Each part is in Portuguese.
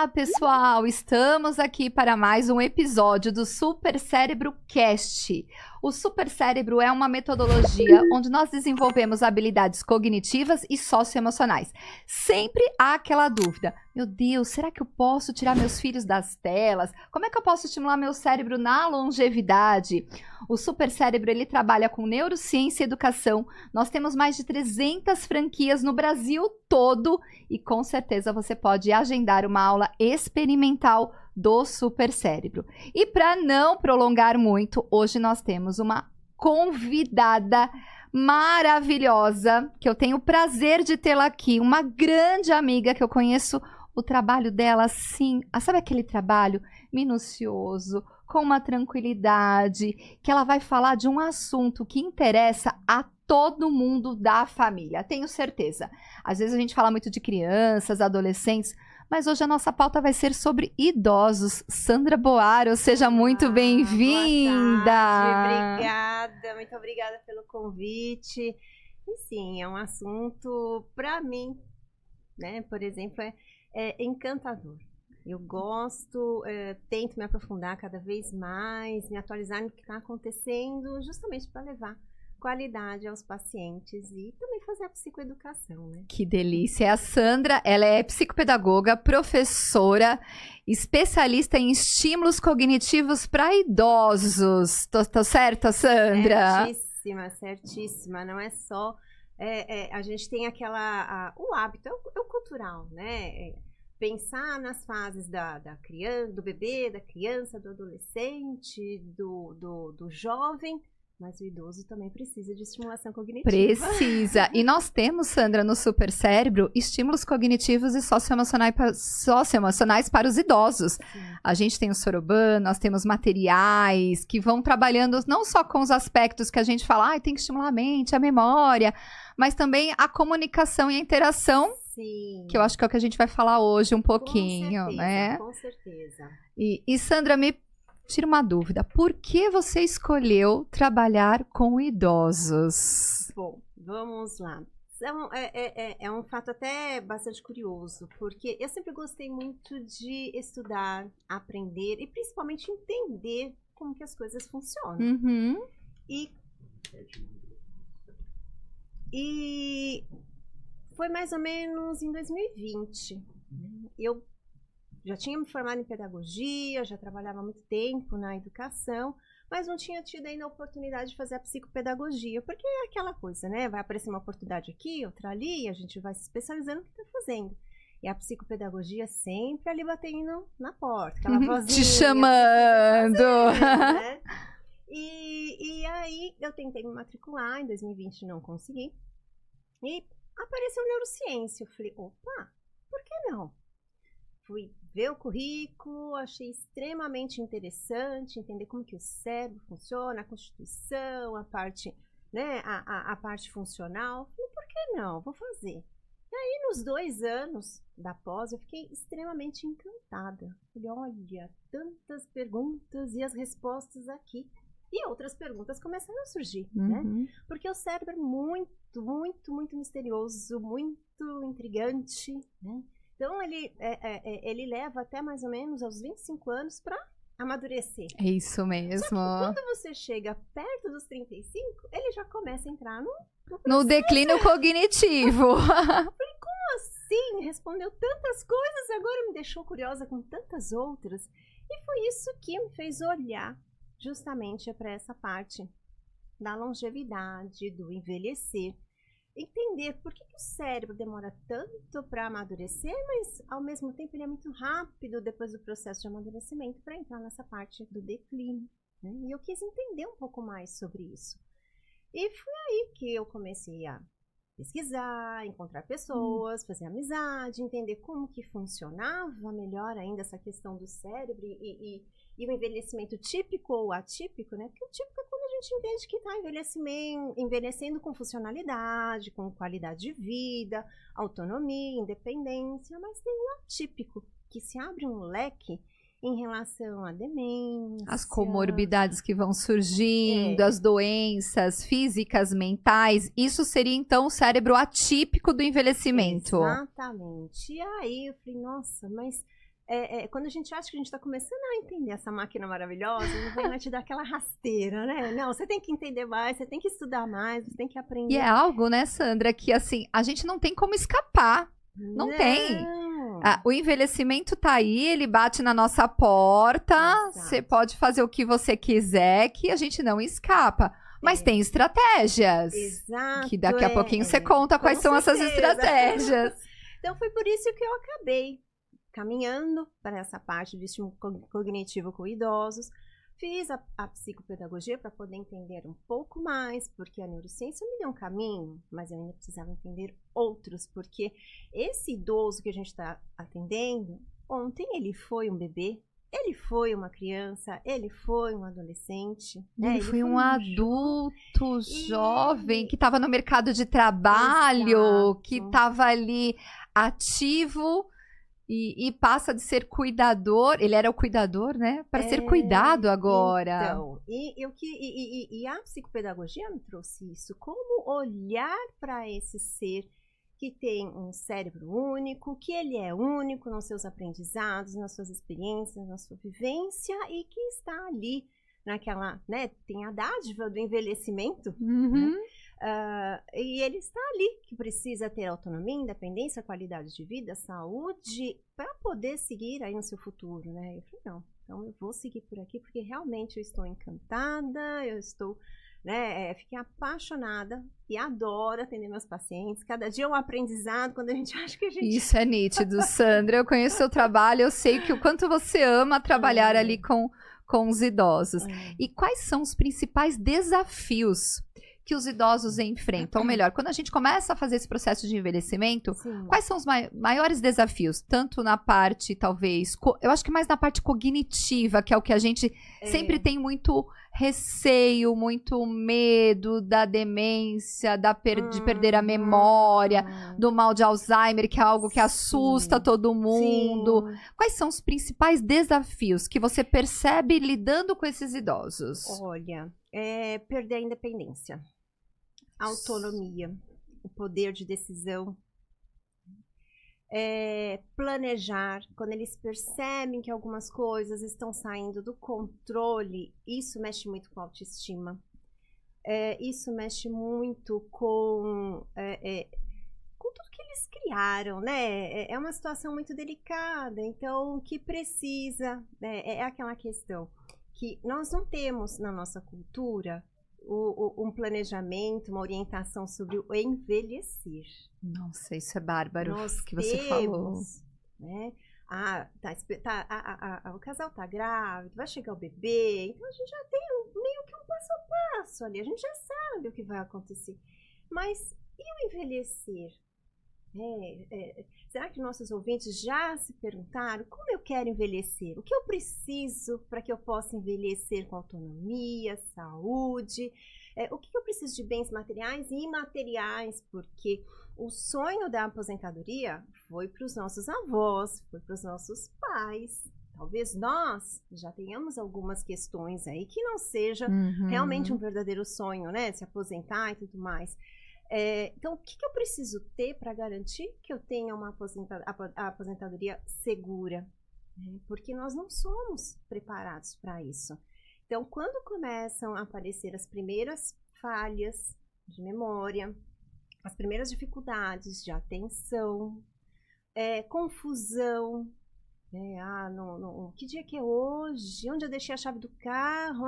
Olá, pessoal! Estamos aqui para mais um episódio do Super Cérebro Cast. O Super Cérebro é uma metodologia onde nós desenvolvemos habilidades cognitivas e socioemocionais. Sempre há aquela dúvida: meu Deus, será que eu posso tirar meus filhos das telas? Como é que eu posso estimular meu cérebro na longevidade? O Super Cérebro, ele trabalha com neurociência e educação. Nós temos mais de 300 franquias no Brasil todo e com certeza você pode agendar uma aula experimental do Super Cérebro. E para não prolongar muito, hoje nós temos uma convidada maravilhosa, que eu tenho o prazer de tê-la aqui, uma grande amiga que eu conheço o trabalho dela, assim, sabe aquele trabalho minucioso, com uma tranquilidade, que ela vai falar de um assunto que interessa a todo mundo da família, tenho certeza. Às vezes a gente fala muito de crianças, adolescentes, mas hoje a nossa pauta vai ser sobre idosos. Sandra Boaro, seja muito bem-vinda! Obrigada, muito obrigada pelo convite. E sim, é um assunto, para mim, né, por exemplo, é encantador. Eu gosto, tento me aprofundar cada vez mais, me atualizar no que está acontecendo, justamente para levar qualidade aos pacientes e também fazer a psicoeducação, né? Que delícia! A Sandra, ela é psicopedagoga, professora, especialista em estímulos cognitivos para idosos. Tô certa, Sandra? Certíssima, certíssima. Não é só... a gente tem o hábito, é o cultural, né? Pensar nas fases da criança, do bebê, da criança, do adolescente, do jovem... Mas o idoso também precisa de estimulação cognitiva. Precisa. E nós temos, Sandra, no Super Cérebro, estímulos cognitivos e socioemocionais para os idosos. Sim. A gente tem o Soroban, nós temos materiais que vão trabalhando não só com os aspectos que a gente fala, tem que estimular a mente, a memória, mas também a comunicação e a interação. Sim. Que eu acho que é o que a gente vai falar hoje um pouquinho, com certeza, né? Com certeza. E Sandra, tira uma dúvida, por que você escolheu trabalhar com idosos? Bom, vamos lá. É um fato até bastante curioso, porque eu sempre gostei muito de estudar, aprender e principalmente entender como que as coisas funcionam. Uhum. E foi mais ou menos em 2020. Eu já tinha me formado em pedagogia, já trabalhava há muito tempo na educação, mas não tinha tido ainda a oportunidade de fazer a psicopedagogia, porque é aquela coisa, né? Vai aparecer uma oportunidade aqui, outra ali, e a gente vai se especializando no que está fazendo. E a psicopedagogia sempre ali batendo na porta, aquela vozinha. Te chamando! Fazer, né? E aí eu tentei me matricular, em 2020 não consegui, e apareceu neurociência. Eu falei, opa, por que não? Fui ver o currículo, achei extremamente interessante entender como que o cérebro funciona, a constituição, a parte, né, a parte funcional. Falei, por que não? Vou fazer. E aí, nos 2 anos da pós, eu fiquei extremamente encantada. Falei, olha, tantas perguntas e as respostas aqui. E outras perguntas começaram a surgir, né? Porque o cérebro é muito, muito, muito misterioso, muito intrigante, né? Então, ele leva até mais ou menos aos 25 anos para amadurecer. É isso mesmo. Só que quando você chega perto dos 35, ele já começa a entrar no declínio cognitivo. Falei, como assim? Respondeu tantas coisas, agora me deixou curiosa com tantas outras. E foi isso que me fez olhar justamente para essa parte da longevidade, do envelhecer. Entender por que o cérebro demora tanto para amadurecer, mas ao mesmo tempo ele é muito rápido depois do processo de amadurecimento para entrar nessa parte do declínio, né? E eu quis entender um pouco mais sobre isso. E foi aí que eu comecei a pesquisar, encontrar pessoas, fazer amizade, entender como que funcionava melhor ainda essa questão do cérebro e o envelhecimento típico ou atípico, né? Porque o típico é quando a gente entende que está envelhecendo com funcionalidade, com qualidade de vida, autonomia, independência, mas tem o atípico, que se abre um leque em relação à demência. As comorbidades que vão surgindo, as doenças físicas, mentais. Isso seria, então, o cérebro atípico do envelhecimento. Exatamente. E aí eu falei, nossa, mas quando a gente acha que a gente está começando a entender essa máquina maravilhosa, não vem lá te dar aquela rasteira, né? Não, você tem que entender mais, você tem que estudar mais, você tem que aprender. E é algo, né, Sandra, que assim, a gente não tem como escapar. Não tem. O envelhecimento tá aí, ele bate na nossa porta. Você pode fazer o que você quiser, que a gente não escapa. Mas tem estratégias. Exato. Que daqui a pouquinho você conta quais são essas estratégias. Então foi por isso que eu acabei caminhando para essa parte do estímulo cognitivo com idosos. Fiz a psicopedagogia para poder entender um pouco mais, porque a neurociência me deu um caminho, mas eu ainda precisava entender outros, porque esse idoso que a gente está atendendo, ontem ele foi um bebê, ele foi uma criança, ele foi um adolescente. Ele foi um adulto jovem que estava no mercado de trabalho, que estava ali ativo. E passa de ser cuidador, ele era o cuidador, né? Para ser cuidado agora. Então, e a psicopedagogia me trouxe isso. Como olhar para esse ser que tem um cérebro único, que ele é único nos seus aprendizados, nas suas experiências, na sua vivência, e que está ali naquela, né? Tem a dádiva do envelhecimento, né? E ele está ali, que precisa ter autonomia, independência, qualidade de vida, saúde, para poder seguir aí no seu futuro, né? Eu falei, não, então eu vou seguir por aqui, porque realmente eu estou encantada, eu estou, né, fiquei apaixonada e adoro atender meus pacientes. Cada dia é um aprendizado, quando a gente acha que a gente... Isso é nítido, Sandra, eu conheço seu trabalho, eu sei que o quanto você ama trabalhar ali com os idosos. E quais são os principais desafios que os idosos enfrentam? Ou melhor, quando a gente começa a fazer esse processo de envelhecimento, quais são os maiores desafios? Tanto na parte, talvez, eu acho que mais na parte cognitiva, que é o que a gente sempre tem muito receio, muito medo da demência, de perder a memória, do mal de Alzheimer, que é algo que assusta todo mundo. Quais são os principais desafios que você percebe lidando com esses idosos? Olha, perder a independência, a autonomia, o poder de decisão, planejar. Quando eles percebem que algumas coisas estão saindo do controle, isso mexe muito com a autoestima. Isso mexe muito com tudo que eles criaram, né? É uma situação muito delicada, então o que precisa, é aquela questão que nós não temos na nossa cultura um planejamento, uma orientação sobre o envelhecer. Nossa, isso é bárbaro que você falou. Né? O casal tá grávido, vai chegar o bebê, então a gente já tem meio que um passo a passo ali, a gente já sabe o que vai acontecer. Mas e o envelhecer? Será que nossos ouvintes já se perguntaram como eu quero envelhecer? O que eu preciso para que eu possa envelhecer com autonomia, saúde? O que eu preciso de bens materiais e imateriais? Porque o sonho da aposentadoria foi para os nossos avós, foi para os nossos pais. Talvez nós já tenhamos algumas questões aí que não seja realmente um verdadeiro sonho, né? Se aposentar e tudo mais. Então, o que eu preciso ter para garantir que eu tenha uma aposentadoria segura? Porque nós não somos preparados para isso. Então, quando começam a aparecer as primeiras falhas de memória, as primeiras dificuldades de atenção, confusão, que dia que é hoje? Onde eu deixei a chave do carro?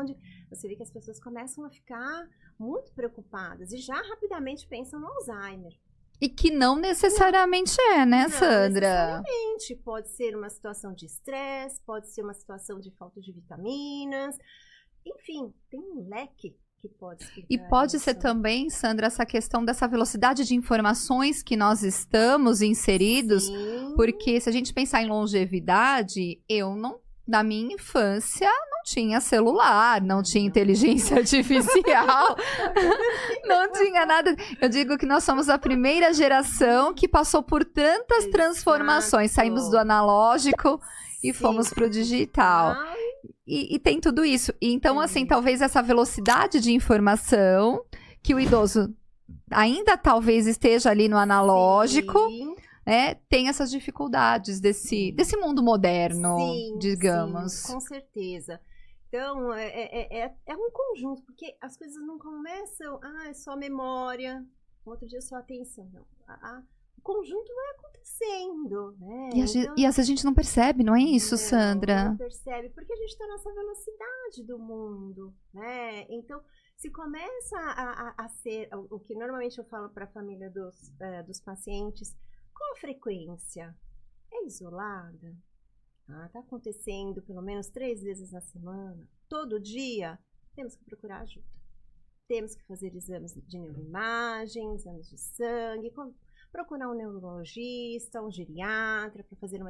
Você vê que as pessoas começam a ficar muito preocupadas e já rapidamente pensam no Alzheimer. E que não necessariamente né, Sandra? Não necessariamente. Pode ser uma situação de estresse, pode ser uma situação de falta de vitaminas. Enfim, tem um leque que pode explicar. E pode ser também, Sandra, essa questão dessa velocidade de informações que nós estamos inseridos. Porque se a gente pensar em longevidade, na minha infância, não tinha celular, não tinha inteligência artificial, não tinha nada. Eu digo que nós somos a primeira geração que passou por tantas transformações. Saímos do analógico e fomos para o digital. E tem tudo isso. Então, assim, talvez essa velocidade de informação que o idoso ainda talvez esteja ali no analógico, tem essas dificuldades desse mundo moderno, Sim, digamos. sim, com certeza. Então, é um conjunto, porque as coisas não começam, é só memória, outro dia só atenção. Não. O conjunto vai acontecendo, né? E às vezes a gente não percebe, não é isso, Sandra? Não percebe, porque a gente está nessa velocidade do mundo, né? Então, se começa a ser, o que normalmente eu falo para a família dos pacientes, qual a frequência? É isolada? Está acontecendo pelo menos 3 vezes na semana, todo dia? Temos que procurar ajuda. Temos que fazer exames de neuroimagem, exames de sangue, procurar um neurologista, um geriatra para fazer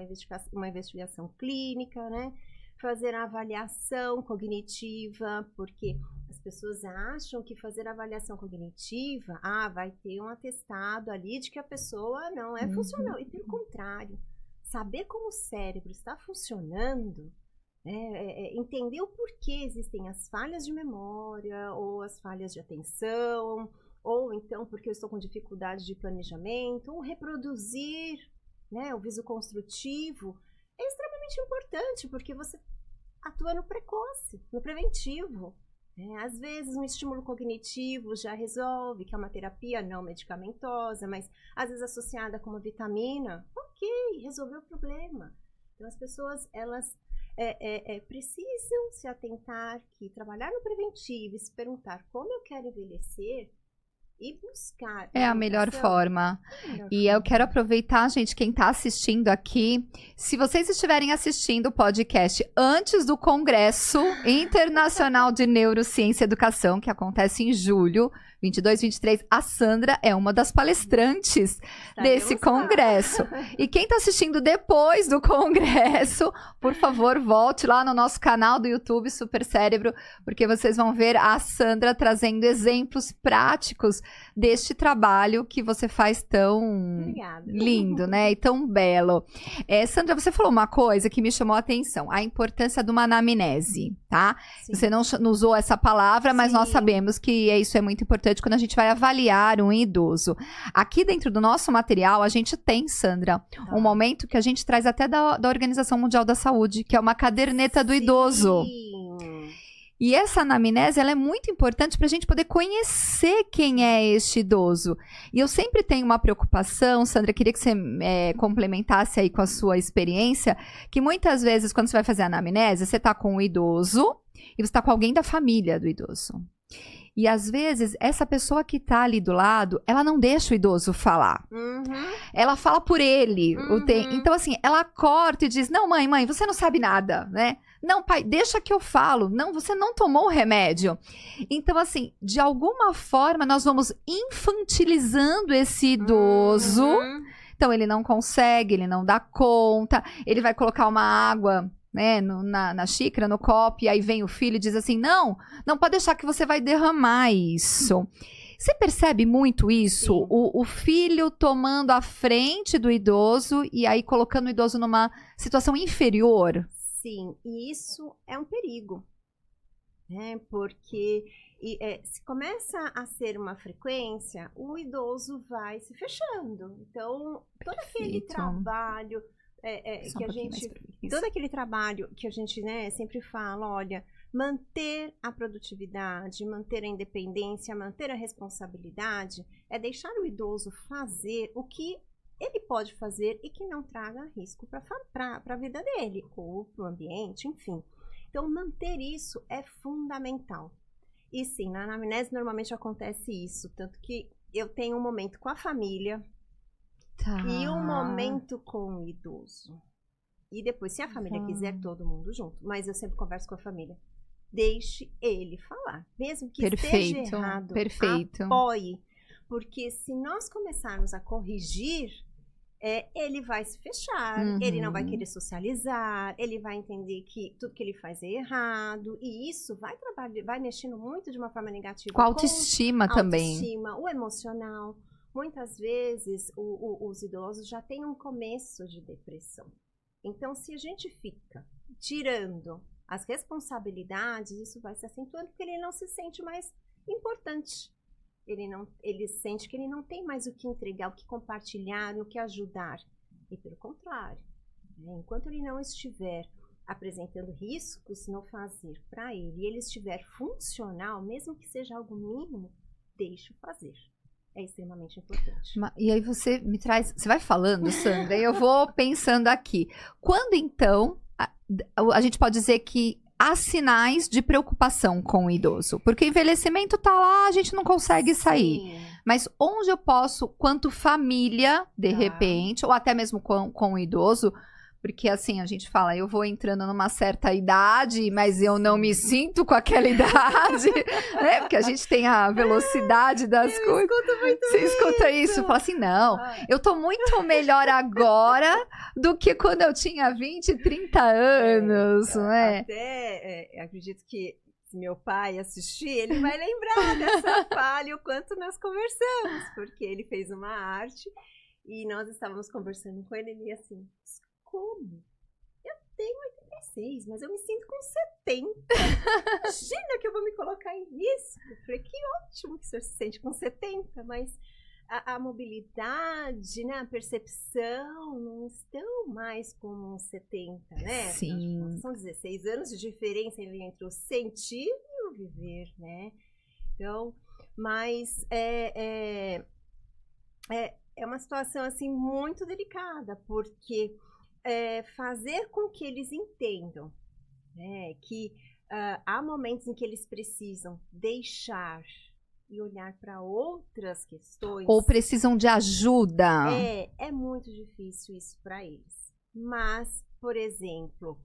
uma investigação clínica, né? Fazer a avaliação cognitiva, porque as pessoas acham que fazer avaliação cognitiva, vai ter um atestado ali de que a pessoa não é funcional. E pelo contrário, saber como o cérebro está funcionando, entender o porquê existem as falhas de memória, ou as falhas de atenção, ou então porque eu estou com dificuldade de planejamento, ou reproduzir, né, o viso construtivo, é extremamente importante, porque você atua no precoce, no preventivo. Às vezes um estímulo cognitivo já resolve, que é uma terapia não medicamentosa, mas às vezes associada com uma vitamina, ok, resolveu o problema. Então as pessoas, elas precisam se atentar que trabalhar no preventivo e se perguntar como eu quero envelhecer e buscar É a melhor forma. E eu quero aproveitar, gente, quem está assistindo aqui, se vocês estiverem assistindo o podcast antes do Congresso Internacional de Neurociência e Educação, que acontece em julho, 22, 23, a Sandra é uma das palestrantes desse congresso. E quem está assistindo depois do congresso, por favor, volte lá no nosso canal do YouTube, Super Cérebro, porque vocês vão ver a Sandra trazendo exemplos práticos deste trabalho que você faz tão lindo, né? E tão belo. Sandra, você falou uma coisa que me chamou a atenção, a importância de uma anamnese, tá? Sim. Você não usou essa palavra, mas nós sabemos que isso é muito importante quando a gente vai avaliar um idoso. Aqui dentro do nosso material, a gente tem, Sandra, um momento que a gente traz até da Organização Mundial da Saúde, que é uma caderneta do idoso. E essa anamnese, ela é muito importante para a gente poder conhecer quem é este idoso. E eu sempre tenho uma preocupação, Sandra, queria que você complementasse aí com a sua experiência, que muitas vezes, quando você vai fazer a anamnese, você está com o idoso e você está com alguém da família do idoso. E às vezes, essa pessoa que tá ali do lado, ela não deixa o idoso falar. Ela fala por ele. Então, assim, ela corta e diz, não, mãe, você não sabe nada, né? Não, pai, deixa que eu falo. Não, você não tomou o remédio. Então, assim, de alguma forma, nós vamos infantilizando esse idoso. Então, ele não consegue, ele não dá conta. Ele vai colocar uma água, né, na xícara, no copo, e aí vem o filho e diz assim, não pode deixar que você vai derramar isso. Você percebe muito isso? O filho tomando a frente do idoso e aí colocando o idoso numa situação inferior? Sim, e isso é um perigo, né? Porque se começa a ser uma frequência, o idoso vai se fechando. Então, todo aquele trabalho que a gente, todo aquele trabalho que a gente, né, sempre fala, olha, manter a produtividade, manter a independência, manter a responsabilidade, é deixar o idoso fazer o que ele pode fazer e que não traga risco para a vida dele, ou para o ambiente, enfim. Então, manter isso é fundamental. E sim, na anamnese normalmente acontece isso, tanto que eu tenho um momento com a família, e um momento com o idoso. E depois, se a família quiser, todo mundo junto. Mas eu sempre converso com a família. Deixe ele falar. Mesmo que esteja errado, apoie. Porque se nós começarmos a corrigir, ele vai se fechar, ele não vai querer socializar, ele vai entender que tudo que ele faz é errado. E isso vai mexendo muito de uma forma negativa. Com a autoestima também. Autoestima, o emocional. Muitas vezes, os idosos já têm um começo de depressão. Então, se a gente fica tirando as responsabilidades, isso vai se acentuando porque ele não se sente mais importante. Ele sente que ele não tem mais o que entregar, o que compartilhar, o que ajudar. E pelo contrário, né? Enquanto ele não estiver apresentando riscos no fazer para ele, e ele estiver funcional, mesmo que seja algo mínimo, deixe-o fazer. É extremamente importante. E aí você me traz, você vai falando, Sandra, e eu vou pensando aqui. Quando então a gente pode dizer que há sinais de preocupação com o idoso? Porque o envelhecimento tá lá, a gente não consegue sair. Sim. Mas onde eu posso, quanto família, de Tá. repente, ou até mesmo com o idoso, porque assim, a gente fala, eu vou entrando numa certa idade, mas eu não me sinto com aquela idade, né? Porque a gente tem a velocidade das Eu coisas. escuto muito Você escuta isso? Fala assim, não, eu tô muito melhor agora do que quando eu tinha 20, 30 anos, né? Até acredito que se meu pai assistir, ele vai lembrar dessa falha, o quanto nós conversamos, porque ele fez uma arte e nós estávamos conversando com ele, e assim, como? Eu tenho 86, mas eu me sinto com 70. Imagina que eu vou me colocar em risco. Eu falei, que ótimo que o senhor se sente com 70, mas a mobilidade, né, a percepção não estão mais como uns 70, né? Sim. São 16 anos de diferença entre o sentir e o viver, né? Então, mas é uma situação assim muito delicada, porque fazer com que eles entendam, né, que há momentos em que eles precisam deixar e olhar para outras questões. Ou precisam de ajuda. É muito difícil isso para eles. Mas, por exemplo,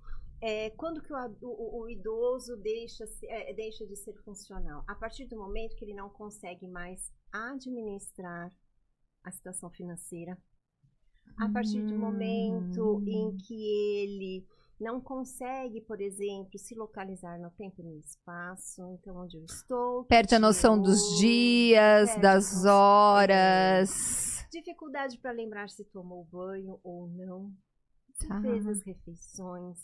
quando que o idoso deixa de ser funcional? A partir do momento que ele não consegue mais administrar a situação financeira. A partir do momento em que ele não consegue, por exemplo, se localizar no tempo e no espaço, então onde eu estou. Perde a noção dos dias, das horas. Dificuldade para lembrar se tomou banho ou não. Se Tá. fez as refeições.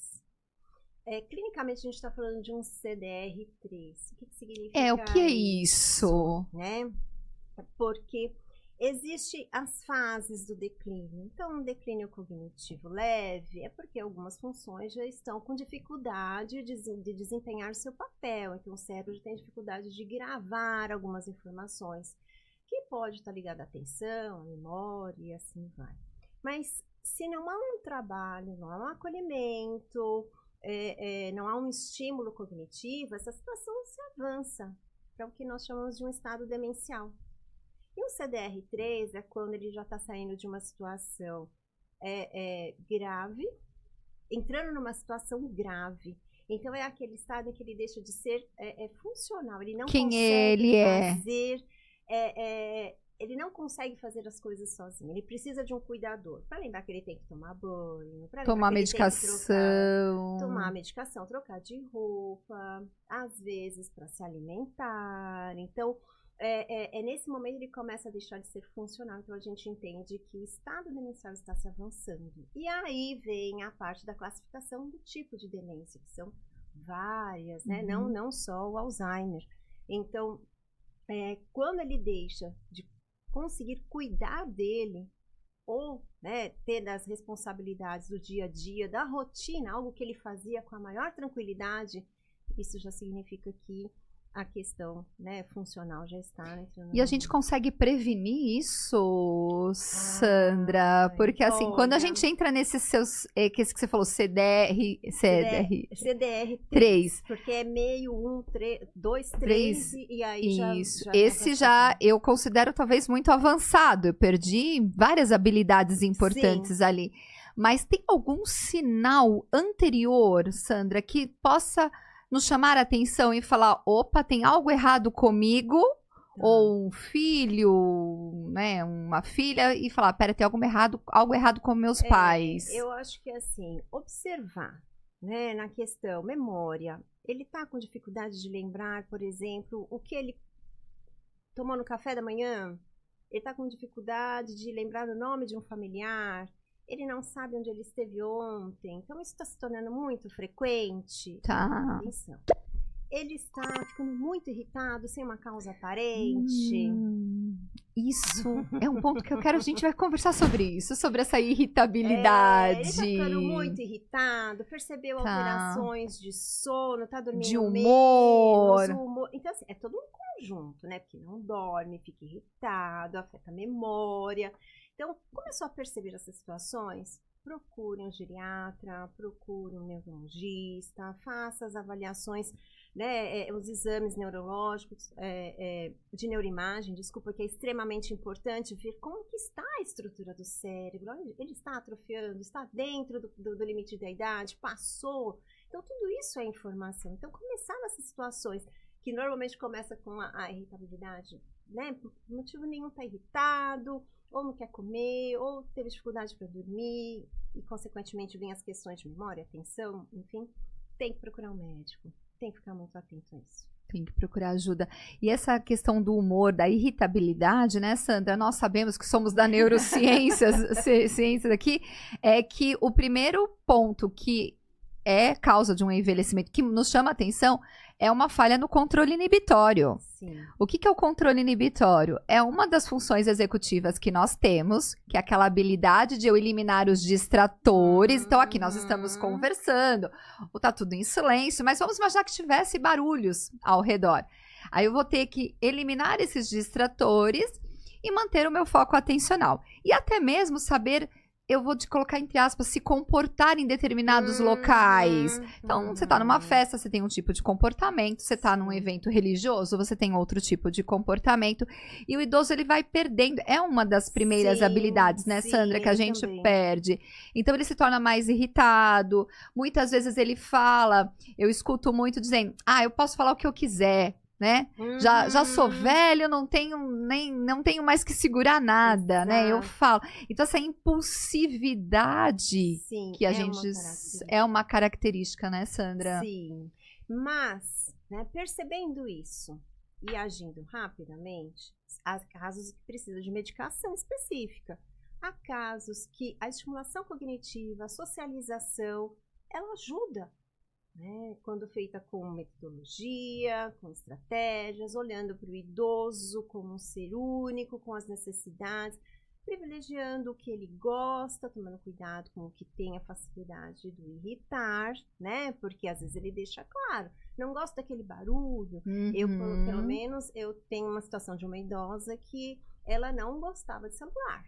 Clinicamente a gente está falando de um CDR3. O que significa O que é isso? Né? Porque existem as fases do declínio. Então, um declínio cognitivo leve é porque algumas funções já estão com dificuldade de desempenhar seu papel. Então, o cérebro tem dificuldade de gravar algumas informações, que pode estar ligado à atenção, à memória e assim vai. Mas, se não há um trabalho, não há um acolhimento, não há um estímulo cognitivo, essa situação se avança para o que nós chamamos de um estado demencial. E o CDR3 é quando ele já está saindo de uma situação grave, entrando numa situação grave. Então, é aquele estado em que ele deixa de ser funcional. Ele não consegue fazer... ele não consegue fazer as coisas sozinho. Ele precisa de um cuidador. Para lembrar que ele tem que tomar banho, tomar medicação. Tomar medicação, trocar de roupa, às vezes para se alimentar. Então... nesse momento ele começa a deixar de ser funcional, então a gente entende que o estado demencial está se avançando. E aí vem a parte da classificação do tipo de demência, que são várias, né? Não só o Alzheimer. Então, quando ele deixa de conseguir cuidar dele, ou ter das responsabilidades do dia a dia, da rotina, algo que ele fazia com a maior tranquilidade, isso já significa que a questão, funcional já está entrando. E a gente consegue prevenir isso, Sandra? Porque assim, quando a gente entra nesses seus, que esse que você falou, CDR3, porque é meio 1, 2, 3 e aí isso. Esse já eu considero talvez muito avançado. Eu perdi várias habilidades importantes ali. Mas tem algum sinal anterior, Sandra, que possa nos chamar a atenção e falar, opa, tem algo errado comigo, ou um filho, né, uma filha, e falar, pera, tem algo errado com meus pais. Eu acho que assim, observar, né, na questão memória, ele tá com dificuldade de lembrar, por exemplo, o que ele tomou no café da manhã, ele tá com dificuldade de lembrar o nome de um familiar, ele não sabe onde ele esteve ontem. Então, isso está se tornando muito frequente. Tá. Atenção. ele está ficando muito irritado, sem uma causa aparente. Isso é um ponto que eu quero, a gente vai conversar sobre isso, sobre essa irritabilidade. Ele tá ficando muito irritado, percebeu alterações de sono, tá dormindo de humor. menos, humor. Então, assim, é todo um conjunto, né? Porque não dorme, fica irritado, afeta a memória. Então, começou a perceber essas situações? Procure um geriatra, procure um neurologista, faça as avaliações, né, os exames neurológicos, de neuroimagem, desculpa, que é extremamente importante ver como que está a estrutura do cérebro, ele está atrofiando, está dentro do limite da idade, passou. Então, tudo isso é informação. Então, começar nessas situações, que normalmente começa com a irritabilidade, né, por motivo nenhum está irritado, ou não quer comer, ou teve dificuldade para dormir, e consequentemente vem as questões de memória, atenção, enfim, tem que procurar um médico, tem que ficar muito atento a isso. Tem que procurar ajuda. E essa questão do humor, da irritabilidade, né, Sandra? Nós sabemos que somos da neurociências, ciências aqui, é que o primeiro ponto que é causa de um envelhecimento que nos chama a atenção é uma falha no controle inibitório. Sim. O que é o controle inibitório? É uma das funções executivas que nós temos, que é aquela habilidade de eu eliminar os distratores. Então, aqui nós estamos conversando, ou tá tudo em silêncio, mas vamos imaginar que tivesse barulhos ao redor. Aí eu vou ter que eliminar esses distratores e manter o meu foco atencional. E até mesmo saber, eu vou te colocar entre aspas, se comportar em determinados locais. Então, você está numa festa, você tem um tipo de comportamento, você está num evento religioso, você tem outro tipo de comportamento. E o idoso, ele vai perdendo. É uma das primeiras habilidades, né, Sandra, que a gente também perde. Então, ele se torna mais irritado. Muitas vezes ele fala, eu escuto muito dizendo, eu posso falar o que eu quiser. Né? Já sou velho, não tenho mais que segurar nada, Exato. né? Eu falo. Então, essa impulsividade que a gente é uma característica, né, Sandra? Sim. Mas, né, percebendo isso e agindo rapidamente, há casos que precisam de medicação específica. Há casos que a estimulação cognitiva, a socialização, ela ajuda. Né? Quando feita com metodologia, com estratégias, olhando para o idoso como um ser único, com as necessidades, privilegiando o que ele gosta, tomando cuidado com o que tem a facilidade do irritar, né? Porque às vezes ele deixa claro, não gosto daquele barulho. Eu, pelo menos, eu tenho uma situação de uma idosa que ela não gostava de celular,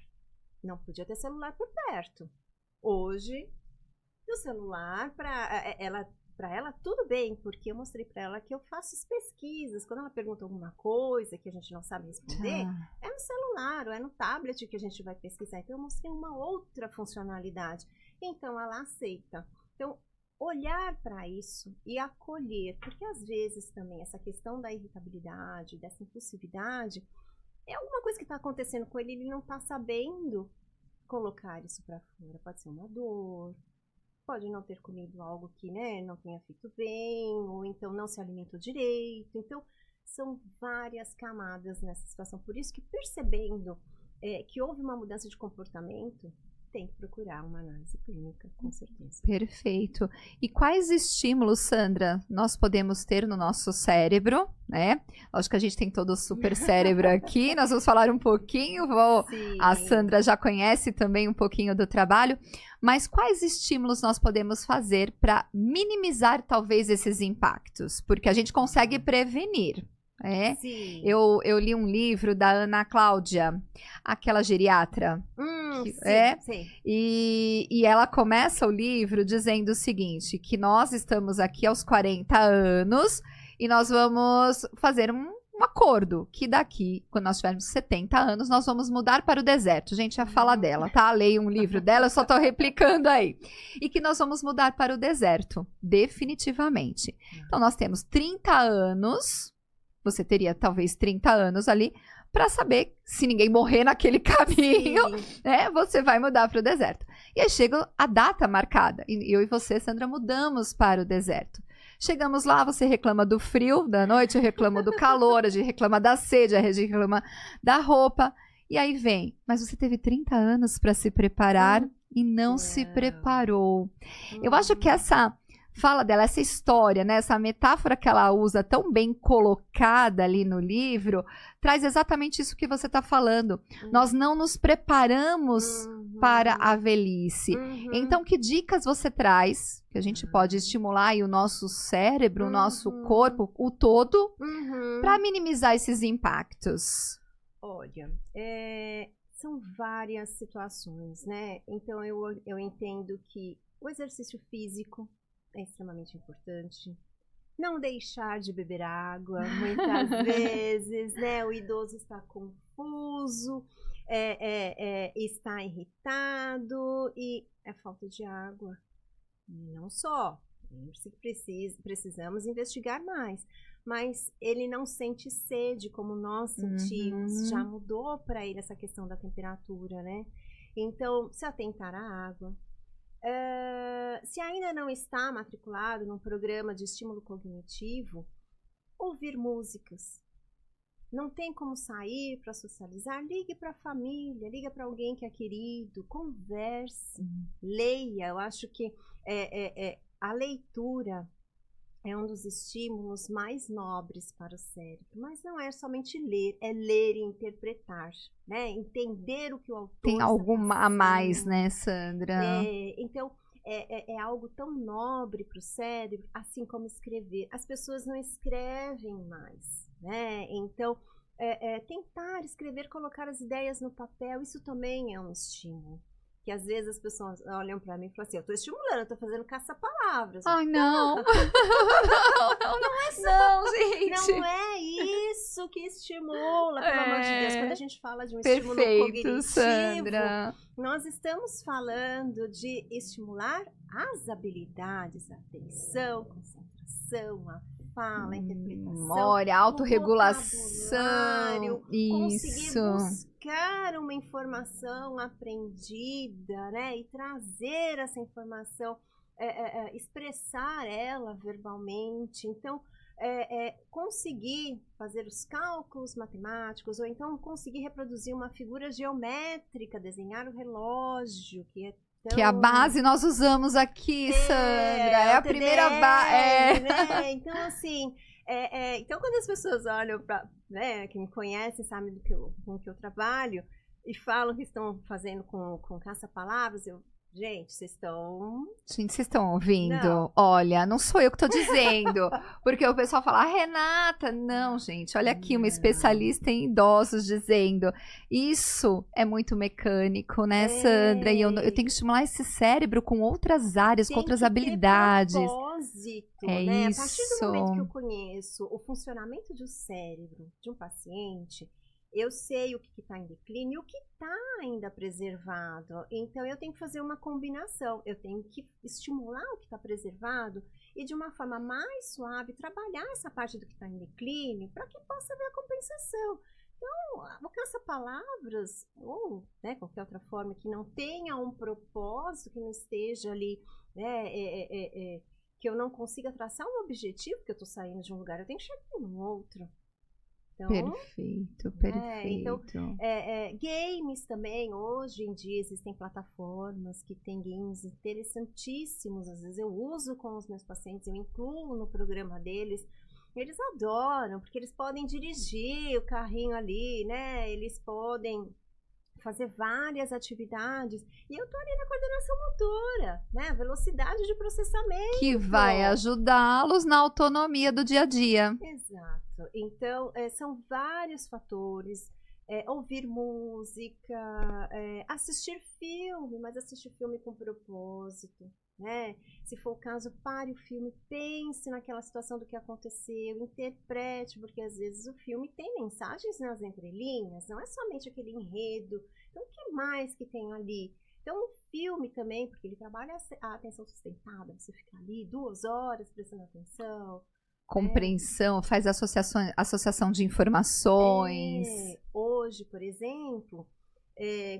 não podia ter celular por perto. Hoje, o celular para ela, tudo bem, porque eu mostrei para ela que eu faço as pesquisas. Quando ela pergunta alguma coisa que a gente não sabe responder, é no celular ou é no tablet que a gente vai pesquisar. Então, eu mostrei uma outra funcionalidade. Então, ela aceita. Então, olhar para isso e acolher, porque às vezes também essa questão da irritabilidade, dessa impulsividade, é alguma coisa que está acontecendo com ele, ele não está sabendo colocar isso para fora. Pode ser uma dor, pode não ter comido algo que, né, não tenha feito bem, ou então não se alimentou direito. Então, são várias camadas nessa situação. Por isso que percebendo que houve uma mudança de comportamento, tem que procurar uma análise clínica, com certeza. Perfeito. E quais estímulos, Sandra, nós podemos ter no nosso cérebro, né? Acho que a gente tem todo o super cérebro aqui, nós vamos falar um pouquinho, a Sandra já conhece também um pouquinho do trabalho, mas quais estímulos nós podemos fazer para minimizar talvez esses impactos? Porque a gente consegue prevenir. Eu li um livro da Ana Cláudia, aquela geriatra. Sim. E ela começa o livro dizendo o seguinte, que nós estamos aqui aos 40 anos e nós vamos fazer um acordo, que daqui, quando nós tivermos 70 anos, nós vamos mudar para o deserto. Gente, a fala dela, tá? Leio um livro dela, eu só tô replicando aí. E que nós vamos mudar para o deserto, definitivamente. Então, nós temos 30 anos... Você teria talvez 30 anos ali para saber se ninguém morrer naquele caminho, né? Você vai mudar para o deserto. E aí chega a data marcada. E eu e você, Sandra, mudamos para o deserto. Chegamos lá, você reclama do frio da noite, eu reclamo do calor, a gente reclama da sede, a gente reclama da roupa. E aí vem, mas você teve 30 anos para se preparar e não se preparou. Eu acho que essa fala dela, essa história, né? Essa metáfora que ela usa tão bem colocada ali no livro, traz exatamente isso que você está falando. Nós não nos preparamos para a velhice. Então, que dicas você traz, que a gente pode estimular aí o nosso cérebro, o nosso corpo, o todo, para minimizar esses impactos? Olha, são várias situações, né? Então, eu entendo que o exercício físico é extremamente importante. Não deixar de beber água, muitas vezes, né? O idoso está confuso, está irritado e é falta de água. Não só, lembre-se que precisamos investigar mais, mas ele não sente sede como nós sentimos, já mudou para ele essa questão da temperatura, né? Então, se atentar à água. Se ainda não está matriculado num programa de estímulo cognitivo, ouvir músicas. Não tem como sair para socializar? Ligue para a família, liga para alguém que é querido, converse, leia. Eu acho que a leitura é um dos estímulos mais nobres para o cérebro, mas não é somente ler, é ler e interpretar, né? Entender o que o autor Tem algo está a mais, né, Sandra? Então, é algo tão nobre para o cérebro, assim como escrever. As pessoas não escrevem mais, né? Então, tentar escrever, colocar as ideias no papel, isso também é um estímulo. Que às vezes as pessoas olham para mim e falam assim, eu estou estimulando, eu estou fazendo caça-palavras. Ai, não. Não é Não, gente. não é isso que estimula, pelo amor de Deus. Quando a gente fala de um estímulo Perfeito, cognitivo, Sandra. nós estamos falando de estimular as habilidades, a atenção, concentração, a fala, a interpretação, memória, autorregulação, conseguir buscar uma informação aprendida, né, e trazer essa informação, expressar ela verbalmente. Então, conseguir fazer os cálculos matemáticos, ou então conseguir reproduzir uma figura geométrica, desenhar o relógio, que é a base nós usamos aqui, Sandra. É a primeira base. Né? Então, assim, então quando as pessoas olham para, né, que me conhecem, sabem com o que eu trabalho, e falam que estão fazendo com caça-palavras, gente, vocês estão ouvindo? Não. Olha, não sou eu que estou dizendo. Porque o pessoal fala, Renata, não, gente, olha aqui, uma especialista em idosos dizendo. Isso é muito mecânico, né, Sandra? E eu tenho que estimular esse cérebro com outras áreas, com outras habilidades. Propósito, né? Isso. A partir do momento que eu conheço o funcionamento do cérebro de um paciente, eu sei o que está em declínio e o que está ainda preservado. Então, eu tenho que fazer uma combinação. Eu tenho que estimular o que está preservado e, de uma forma mais suave, trabalhar essa parte do que está em declínio para que possa haver a compensação. Então, o caça-palavras, ou, né, qualquer outra forma que não tenha um propósito, que não esteja ali, né, que eu não consiga traçar um objetivo, que eu estou saindo de um lugar, eu tenho que chegar em um outro. Então, perfeito, perfeito. Então, games também, hoje em dia existem plataformas que têm games interessantíssimos, às vezes eu uso com os meus pacientes, eu incluo no programa deles, eles adoram, porque eles podem dirigir o carrinho ali, né, eles podem fazer várias atividades, e eu tô ali na coordenação motora, né, a velocidade de processamento. Que vai ajudá-los na autonomia do dia a dia. Exato. Então, são vários fatores, ouvir música, assistir filme, mas assistir filme com propósito, né? Se for o caso, pare o filme, pense naquela situação do que aconteceu, interprete, porque às vezes o filme tem mensagens nas entrelinhas, não é somente aquele enredo. Então, o que mais que tem ali? Então, o filme também, porque ele trabalha a atenção sustentada, você fica ali 2 horas prestando atenção. Compreensão, faz associação de informações. Hoje, por exemplo,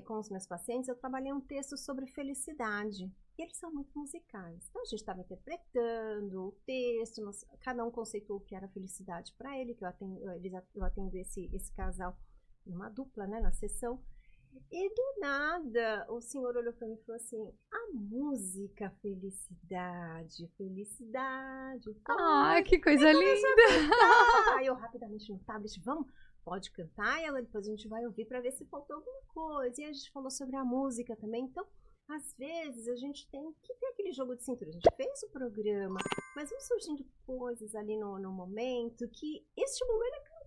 com os meus pacientes, eu trabalhei um texto sobre felicidade. E eles são muito musicais. Então, a gente estava interpretando o texto, cada um conceituou o que era felicidade para ele, que eu atendo esse casal numa dupla, né, na sessão. E do nada, o senhor olhou para mim e falou assim: a música felicidade, felicidade. Ah, que coisa linda! Aí eu rapidamente no tablet, vamos, pode cantar, e ela, depois a gente vai ouvir para ver se faltou alguma coisa. E a gente falou sobre a música também. Então, às vezes, a gente tem que ter aquele jogo de cintura. A gente fez o programa, mas vão surgindo coisas ali no momento que estimulou ele a cantar.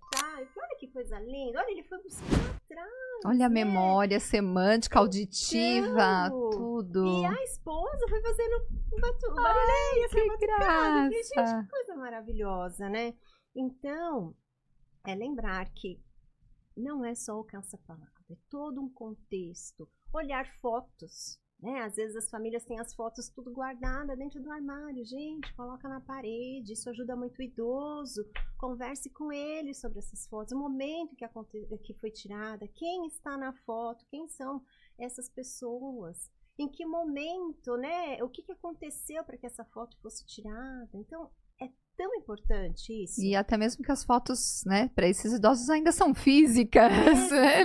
E olha que coisa linda, olha, ele foi buscar atrás. Olha a né? memória semântica, auditiva, Então, tudo. E a esposa foi fazendo barulheira, que graça. Gente, que coisa maravilhosa, né? Então, é lembrar que não é só o cansa-palavra, é todo um contexto. Olhar fotos, né? Às vezes as famílias têm as fotos tudo guardadas dentro do armário. Gente, coloca na parede, isso ajuda muito o idoso. Converse com ele sobre essas fotos, o momento que foi tirada, quem está na foto, quem são essas pessoas, em que momento, né? O que aconteceu para que essa foto fosse tirada. Então, é tão importante isso. E até mesmo que as fotos, né, para esses idosos ainda são físicas,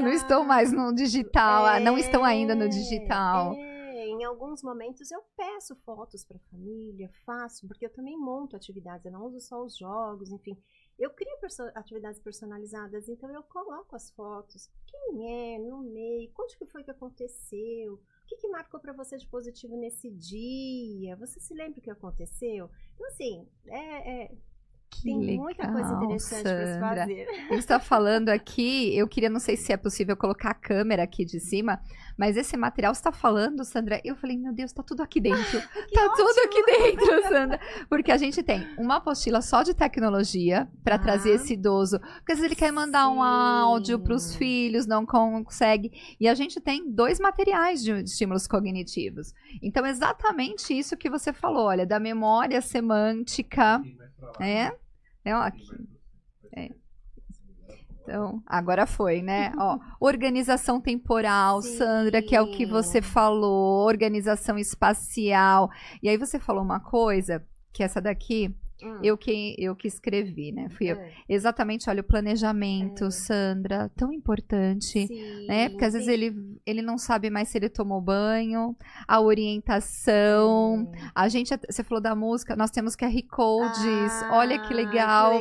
não estão mais no digital, não estão ainda no digital. Em alguns momentos eu peço fotos para a família, faço, porque eu também monto atividades, eu não uso só os jogos, enfim. Eu crio atividades personalizadas, então eu coloco as fotos, quem é, no meio, quando que foi que aconteceu, o que marcou para você de positivo nesse dia, você se lembra o que aconteceu? Então, assim, tem legal, muita coisa interessante para se fazer. Você está falando aqui, eu queria, não sei se é possível colocar a câmera aqui de cima, mas esse material está falando, Sandra, eu falei, meu Deus, tá tudo aqui dentro. Tá tudo aqui dentro, Sandra. Porque a gente tem uma apostila só de tecnologia para trazer esse idoso, porque às vezes ele quer mandar um áudio para os filhos, não consegue. E a gente tem 2 materiais de estímulos cognitivos. Então, exatamente isso que você falou, olha, da memória semântica, aqui. Então, agora foi, né? Ó, organização temporal, Sim. Sandra, que é o que você falou, organização espacial. E aí você falou uma coisa, que essa daqui, eu que escrevi, né? Fui eu. Exatamente, olha, o planejamento, Sandra, tão importante, né? Porque às vezes ele não sabe mais se ele tomou banho, a orientação, a gente, você falou da música, nós temos QR Codes, olha que legal,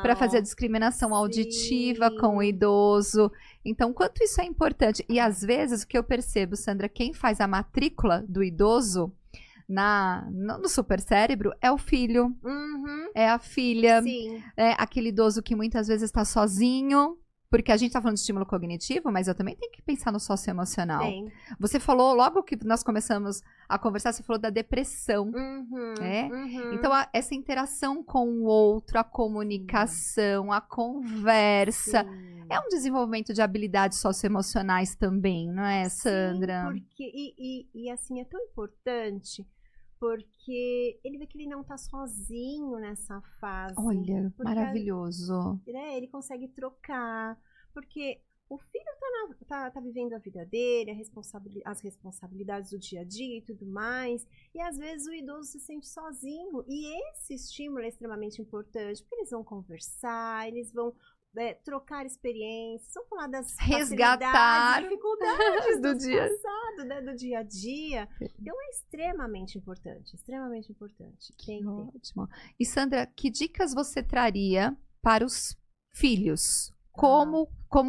para fazer a discriminação auditiva com o idoso. Então, quanto isso é importante. E às vezes, o que eu percebo, Sandra, quem faz a matrícula do idoso no supercérebro é o filho, é a filha, é aquele idoso que muitas vezes está sozinho, porque a gente está falando de estímulo cognitivo, mas eu também tenho que pensar no socioemocional. Você falou, logo que nós começamos a conversar, você falou da depressão, Então, essa interação com o outro, a comunicação, a conversa, é um desenvolvimento de habilidades socioemocionais também, não é, Sandra? Sim, porque, e assim, é tão importante, porque ele vê que ele não está sozinho nessa fase. Olha, maravilhoso. Ele consegue trocar, porque o filho tá vivendo a vida dele, as responsabilidades do dia a dia e tudo mais, e às vezes o idoso se sente sozinho, e esse estímulo é extremamente importante, porque eles vão conversar, eles vão trocar experiências, vão falar das resgatar dificuldades do dia passado, né, do dia a dia. Então é extremamente importante, extremamente importante. Ótimo. E Sandra, que dicas você traria para os filhos como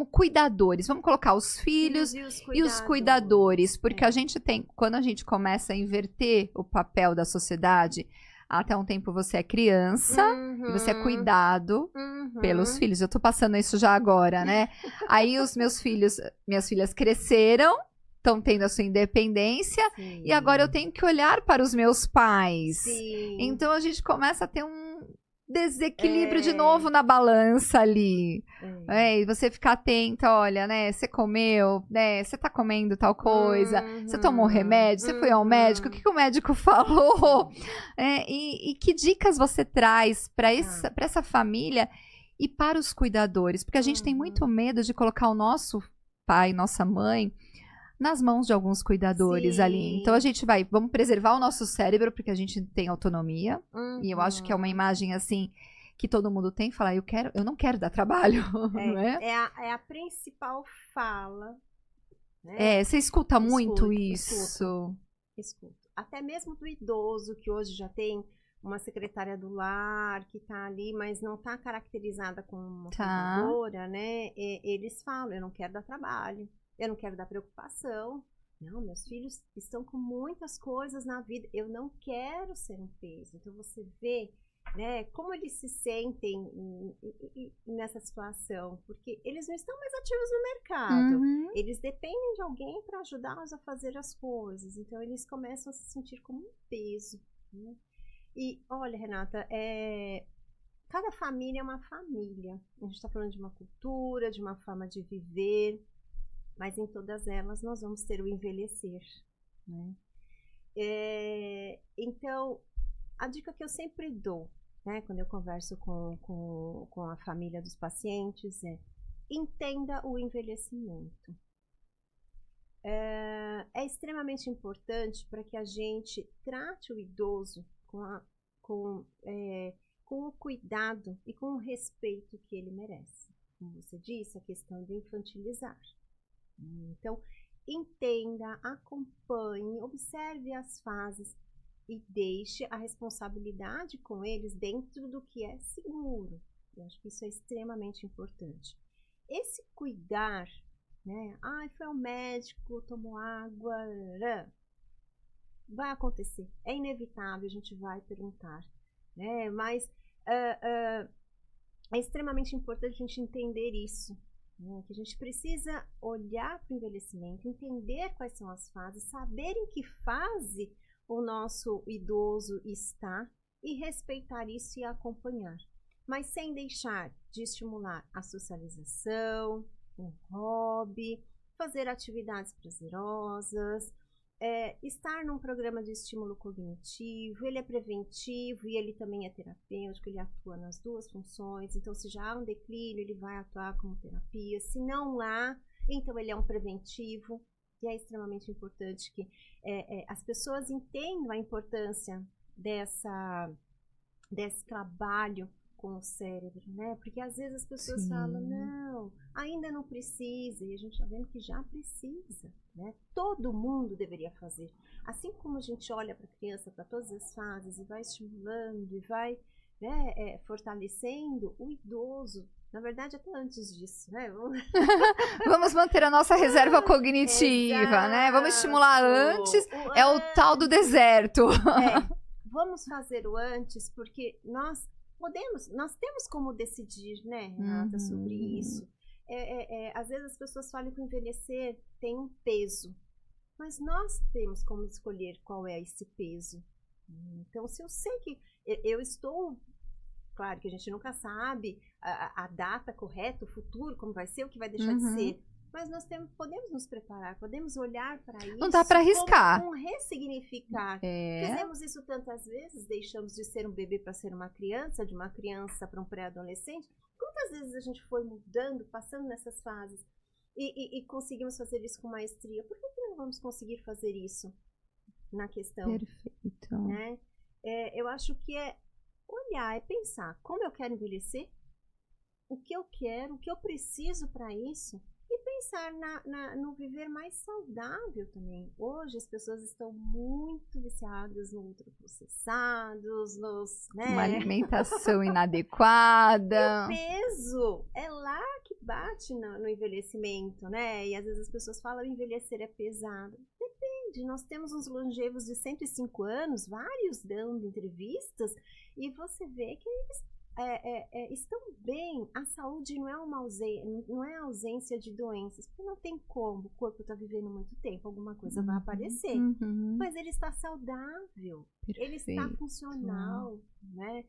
cuidadores? Vamos colocar os filhos e os cuidadores, porque a gente tem, quando a gente começa a inverter o papel da sociedade, até um tempo você é criança e você é cuidado pelos filhos. Eu tô passando isso já agora, né? Aí os minhas filhas cresceram, estão tendo a sua independência, e agora eu tenho que olhar para os meus pais. Então a gente começa a ter um desequilíbrio de novo na balança ali. E você ficar atenta, olha, né? Você comeu, né? Você tá comendo tal coisa, você tomou remédio, você foi ao médico, o que o médico falou? E que dicas você traz para essa família e para os cuidadores? Porque a gente tem muito medo de colocar o nosso pai, nossa mãe nas mãos de alguns cuidadores ali. Então a gente vamos preservar o nosso cérebro, porque a gente tem autonomia. E eu acho que é uma imagem assim que todo mundo tem, falar, eu não quero dar trabalho. Não é? É a principal fala né? Você escuta muito Escuto, isso. Escuto. Até mesmo do idoso, que hoje já tem uma secretária do lar que está ali, mas não está caracterizada como uma cuidadora, né? Eles falam, eu não quero dar trabalho, eu não quero dar preocupação. Não, meus filhos estão com muitas coisas na vida, eu não quero ser um peso. Então você vê, né, como eles se sentem nessa situação, porque eles não estão mais ativos no mercado, eles dependem de alguém para ajudá-los a fazer as coisas, então eles começam a se sentir como um peso, né? E olha, Renata, cada família é uma família, a gente está falando de uma cultura, de uma forma de viver, mas em todas elas nós vamos ter o envelhecer, né? Então, a dica que eu sempre dou, né, quando eu converso com a família dos pacientes entenda o envelhecimento. É extremamente importante para que a gente trate o idoso com o cuidado e com o respeito que ele merece. Como você disse, a questão de infantilizar. Então, entenda, acompanhe, observe as fases e deixe a responsabilidade com eles dentro do que é seguro. Eu acho que isso é extremamente importante. Esse cuidar, né? Foi ao médico, tomou água, vai acontecer. É inevitável, a gente vai perguntar, né? Mas é extremamente importante a gente entender isso, né? Que a gente precisa olhar para o envelhecimento, entender quais são as fases, saber em que fase o nosso idoso está e respeitar isso e acompanhar, mas sem deixar de estimular a socialização, um hobby, fazer atividades prazerosas, estar num programa de estímulo cognitivo. Ele é preventivo e ele também é terapêutico, ele atua nas duas funções. Então, se já há um declínio, ele vai atuar como terapia. Se não há, então ele é um preventivo. E é extremamente importante que as pessoas entendam a importância desse trabalho com o cérebro, né? Porque às vezes as pessoas falam, não, ainda não precisa, e a gente está vendo que já precisa, né? Todo mundo deveria fazer. Assim como a gente olha para a criança, para todas as fases, e vai estimulando, e vai, né, fortalecendo o idoso. Na verdade, até antes disso, né? Vamos manter a nossa reserva cognitiva, né? Vamos estimular antes, é o tal do deserto. Vamos fazer o antes, porque nós temos como decidir, né, Renata, sobre isso. Às vezes as pessoas falam que o envelhecer tem um peso, mas nós temos como escolher qual é esse peso. Então, se eu sei que eu estou... Claro que a gente nunca sabe a data correta, o futuro, como vai ser, o que vai deixar de ser. Mas nós podemos nos preparar, podemos olhar para isso. Não dá para arriscar. Como ressignificar. Fizemos isso tantas vezes, deixamos de ser um bebê para ser uma criança, de uma criança para um pré-adolescente. Quantas vezes a gente foi mudando, passando nessas fases e conseguimos fazer isso com maestria? Por que não vamos conseguir fazer isso na questão? Perfeito. Né? Eu acho que olhar, pensar como eu quero envelhecer, o que eu quero, o que eu preciso para isso, e pensar no viver mais saudável também. Hoje as pessoas estão muito viciadas no ultraprocessados, né? Uma alimentação inadequada. E o peso é lá que bate no envelhecimento, né? E às vezes as pessoas falam envelhecer é pesado. Depende, nós temos uns longevos de 105 anos, vários dando entrevistas, e você vê que eles estão bem. A saúde não é ausência de doenças, porque não tem como, o corpo está vivendo muito tempo, alguma coisa vai aparecer, mas ele está saudável. Perfeito. Ele está funcional, né?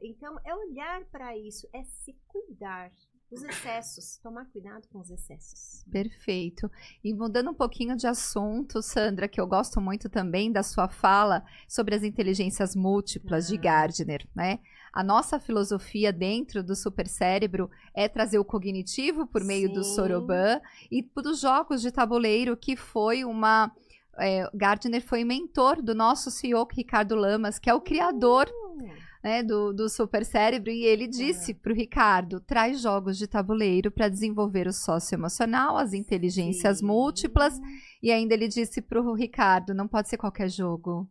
Então, é olhar para isso, é se cuidar. Os excessos, tomar cuidado com os excessos. Perfeito. E mudando um pouquinho de assunto, Sandra, que eu gosto muito também da sua fala sobre as inteligências múltiplas de Gardner, né? A nossa filosofia dentro do supercérebro é trazer o cognitivo por meio do Soroban e dos jogos de tabuleiro, que foi Gardner foi mentor do nosso CEO, Ricardo Lamas, que é o criador né, do super cérebro, e ele disse pro Ricardo, traz jogos de tabuleiro para desenvolver o socioemocional, as inteligências múltiplas, e ainda ele disse pro Ricardo, não pode ser qualquer jogo.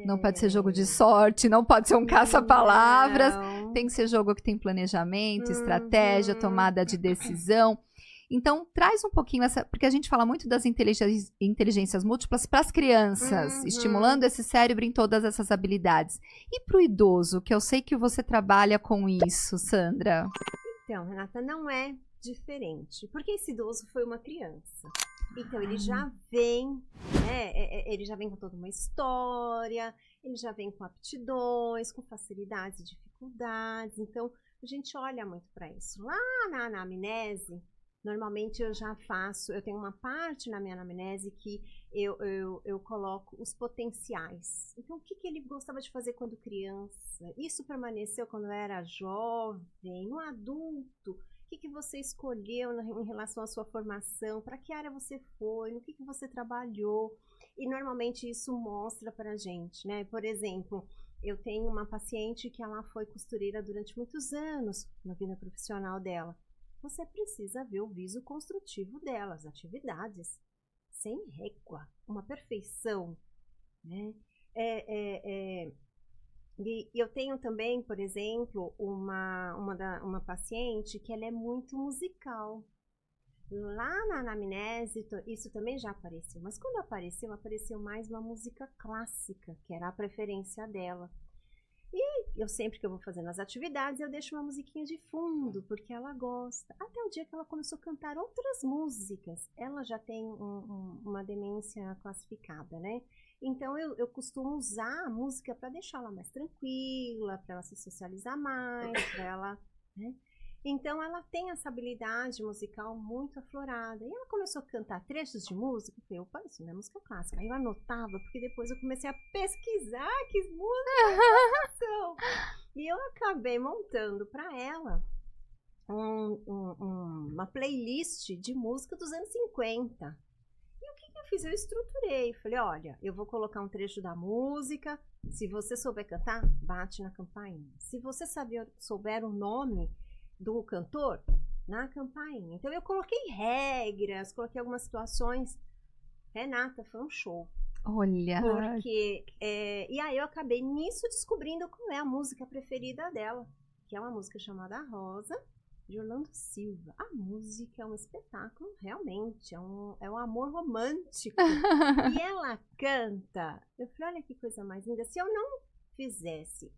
Não pode ser jogo de sorte, não pode ser um caça-palavras, tem que ser jogo que tem planejamento, estratégia, tomada de decisão. Então, traz um pouquinho essa, porque a gente fala muito das inteligências múltiplas para as crianças, estimulando esse cérebro em todas essas habilidades. E para o idoso, que eu sei que você trabalha com isso, Sandra? Então, Renata, não é diferente, porque esse idoso foi uma criança. Então, ele já vem, né, ele já vem com toda uma história, ele já vem com aptidões, com facilidades e dificuldades. Então, a gente olha muito para isso. Lá na anamnese, normalmente eu já faço, eu tenho uma parte na minha anamnese que eu coloco os potenciais. Então, o que ele gostava de fazer quando criança? Isso permaneceu quando era jovem, no adulto. O que você escolheu em relação à sua formação? Para que área você foi? No que você trabalhou? E normalmente isso mostra para a gente, né? Por exemplo, eu tenho uma paciente que ela foi costureira durante muitos anos na vida profissional dela. Você precisa ver o viso construtivo dela, as atividades, sem régua, uma perfeição, né? E eu tenho também, por exemplo, uma paciente que ela é muito musical. Lá na anamnese, isso também já apareceu, mas quando apareceu mais uma música clássica, que era a preferência dela. E eu sempre que eu vou fazendo as atividades, eu deixo uma musiquinha de fundo, porque ela gosta. Até o dia que ela começou a cantar outras músicas. Ela já tem uma demência classificada, né? Então, eu costumo usar a música para deixá-la mais tranquila, para ela se socializar mais, para ela, né? Então, ela tem essa habilidade musical muito aflorada. E ela começou a cantar trechos de música. Eu falei, opa, isso não é música clássica. Aí eu anotava, porque depois eu comecei a pesquisar que músicas são. E eu acabei montando para ela uma playlist de música dos anos 50. E o que eu fiz? Eu estruturei. Falei, olha, eu vou colocar um trecho da música. Se você souber cantar, bate na campainha. Se você souber o nome do cantor, na campainha. Então eu coloquei regras, coloquei algumas situações. Renata, foi um show. Olha! Porque, e aí eu acabei nisso descobrindo qual é a música preferida dela, que é uma música chamada Rosa, de Orlando Silva. A música é um espetáculo, realmente, é um amor romântico. E ela canta. Eu falei, olha que coisa mais linda. Se eu não fizesse